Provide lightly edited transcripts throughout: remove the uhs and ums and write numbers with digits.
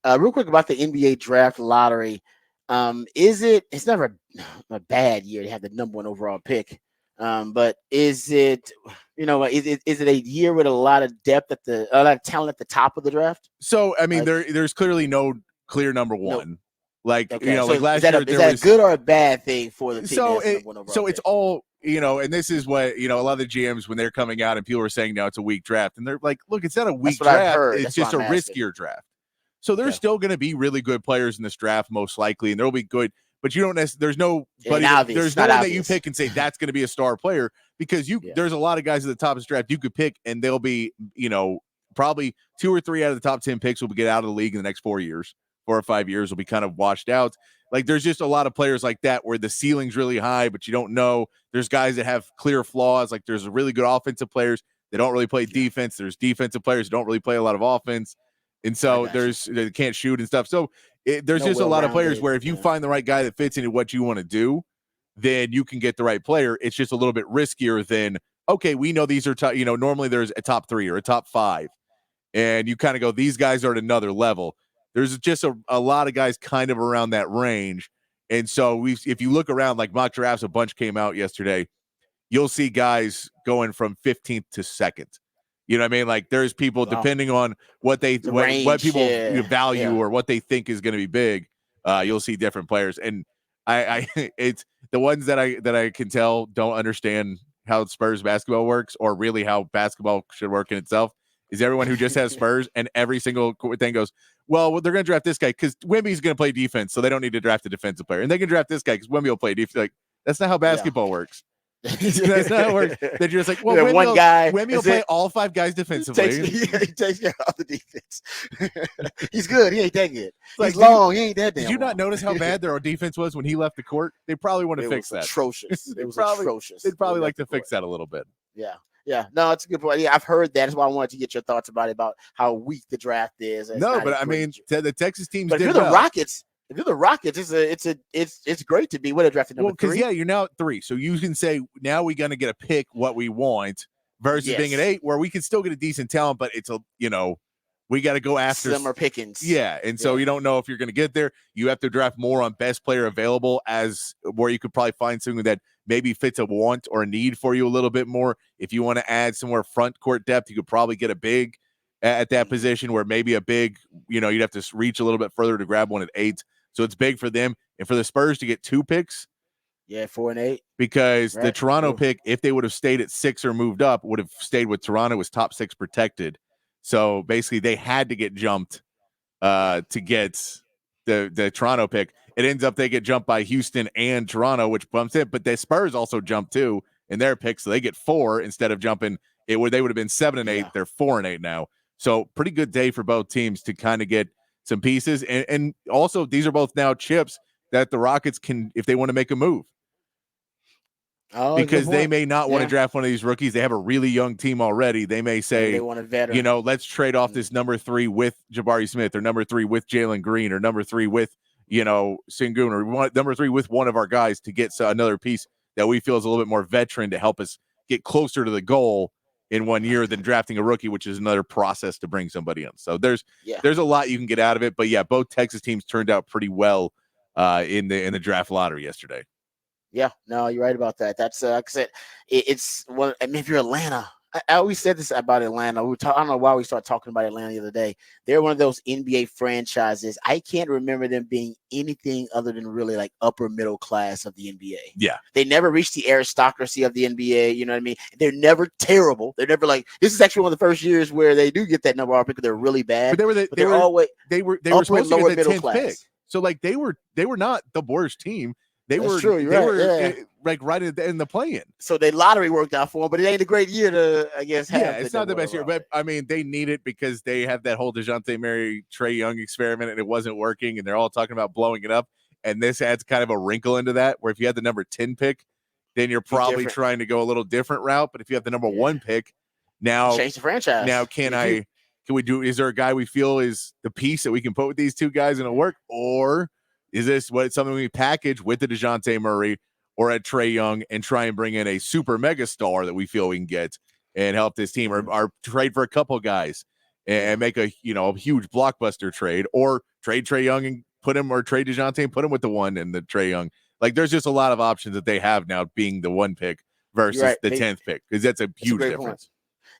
Real quick about the NBA draft lottery. It's never a bad year to have the number one overall pick. But is it, is it a year with a lot of depth a lot of talent at the top of the draft? So I mean, Like, there's clearly no clear number no. one. Like Okay. So like is last that year is there that a was good or a bad thing for the team that so has the it number one overall so it's pick? all and this is what a lot of the GMs when they're coming out and people are saying now it's a weak draft and they're like, look, it's not a That's weak what I've draft, heard. it's That's why just a I'm asking. riskier draft. So there's Okay. still going to be really good players in this draft most likely, and there'll be good, but you don't necessarily It ain't obvious. there's It's no not one that you obvious. pick and say that's going to be a star player because Yeah. there's a lot of guys at the top of this draft you could pick and they'll be probably 2 or 3 out of the top 10 picks will get out of the league in the next 4 years. 4 or 5 years will be kind of washed out. Like there's just a lot of players like that where the ceiling's really high, but you don't know. There's guys that have clear flaws. Like there's really good offensive players. They don't really play defense. There's defensive players who don't really play a lot of offense. And I so got you. they can't shoot and stuff. So there's No just a well lot of players rounded. where if you Yeah. find the right guy that fits into what you want to do, then you can get the right player. It's just a little bit riskier than, okay, we know these are, normally there's a top 3 or a top 5. And you kind of go, these guys are at another level. There's just a lot of guys kind of around that range. And so if you look around, like mock drafts, a bunch came out yesterday, you'll see guys going from 15th to 2nd. You know what I mean? Like there's people Wow. depending on what The what range. people Yeah. value Yeah. or what they think is going to be big. You'll see different players, and I it's the ones that I can tell don't understand how Spurs basketball works or really how basketball should work in itself. Is everyone who just has Spurs and every single thing goes, well, they're going to draft this guy because Wemby's going to play defense, so they don't need to draft a defensive player, and they can draft this guy because Wemby will play defense. Like that's not how Yeah. basketball works. That's not how it works. That you're just like, well, Yeah, one guy. Wemby will That's play it. all 5 guys He takes, defensively. he takes care of the defense. He's good. He ain't that good. Like, He's long. He ain't that damn did you not long. notice how bad their defense was when he left the court? They probably want to It fix was that. atrocious. It was atrocious. They'd probably When he like left to the fix court. that a little bit. Yeah. Yeah. No, it's a good point. Yeah, I've heard that. That's why I wanted to get your thoughts about how weak the draft is. It's No, not but a I mean, great. the Texas teams But if did you're the well. Rockets, it's great to be. What, a drafted number Well, because 3? you're now at 3, so you can say now we're going to get a pick what we want versus being at Yes. 8, where we can still get a decent talent, but it's we got to go after Slimmer pickings. Yeah, and so Yeah. you don't know if you're going to get there. You have to draft more on best player available as where you could probably find something that maybe fits a want or a need for you a little bit more. If you want to add some more front court depth, you could probably get a big at that position where maybe a big, you'd have to reach a little bit further to grab one at 8. So it's big for them. And for the Spurs to get 2 picks, Yeah, 4 and 8. because the Right. Toronto True. pick, if they would have stayed at 6 or moved up, would have stayed with Toronto, was top 6 protected. So basically they had to get jumped to get the Toronto pick. It ends up they get jumped by Houston and Toronto, which bumps it. But the Spurs also jump too in their pick, so they get 4 instead of jumping. They would have been 7 and 8. Yeah. They're 4 and 8 now. So pretty good day for both teams to kind of get some pieces. And also these are both now chips that the Rockets can, if they want to make a move. Oh, Because good they point. may not want to Yeah. draft one of these rookies. They have a really young team already. They may Maybe say, they want a veteran. let's trade off this number 3 with Jabari Smith, or number 3 with Jalen Green, or number 3 with, Sengun, or number 3 with one of our guys to get another piece that we feel is a little bit more veteran to help us get closer to the goal in 1 year than drafting a rookie, which is another process to bring somebody in. So there's a lot you can get out of it. But yeah, both Texas teams turned out pretty well in the draft lottery yesterday. Yeah, no, you're right about that. That's like I said, it's one. I mean, if you're Atlanta, I always said this about Atlanta. I don't know why we started talking about Atlanta the other day. They're one of those NBA franchises. I can't remember them being anything other than really like upper middle class of the NBA. Yeah, they never reached the aristocracy of the NBA. You know what I mean? They're never terrible. They're never like, this is actually one of the first years where they do get that number one pick. They're really bad. But they're always they were upper supposed and to lower get the middle 10th pick. class. So like they were not the worst team. They That's were true, you're they right, were yeah. like right in the play-in. So they lottery worked out for them, but it ain't a great year to, I guess, have. Yeah, it's not the best year, but I mean, they need it because they have that whole DeJounte Murray, Trae Young experiment, and it wasn't working, and they're all talking about blowing it up. And this adds kind of a wrinkle into that, where if you had the number 10 pick, then you're probably trying to go a little different route. But if you have the number 1 pick, now change the franchise. Now, can we do? Is there a guy we feel is the piece that we can put with these two guys and it'll work, or is this something we package with the DeJounte Murray or at Trae Young and try and bring in a super mega star that we feel we can get and help this team, or trade for a couple guys and make a huge blockbuster trade, or trade Trae Young and put him, or trade DeJounte and put him with the 1 and the Trae Young. Like, there's just a lot of options that they have now, being the 1 pick versus right. the 10th pick, because that's a huge difference. Point.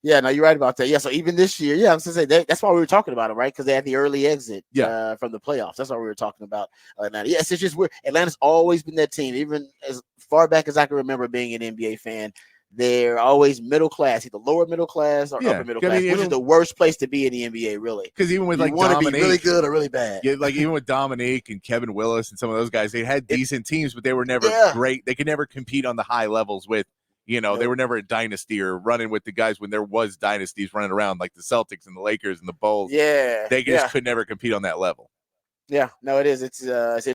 Yeah, no, you're right about that. Yeah, so even this year, I was gonna say that's why we were talking about it, right? Because they had the early exit from the playoffs. That's why we were talking about Atlanta. Yes, it's just weird. Atlanta's always been that team, even as far back as I can remember being an NBA fan. They're always middle class, either lower middle class or upper middle class, which is the worst place to be in the NBA, really. Because even with you like want to be Dominique, really good or really bad. Yeah, like even with Dominique and Kevin Willis and some of those guys, they had decent teams, but they were never great. They could never compete on the high levels with, they were never a dynasty or running with the guys when there was dynasties running around, like the Celtics and the Lakers and the Bulls. Yeah. They just could never compete on that level. Yeah, no, it is. It's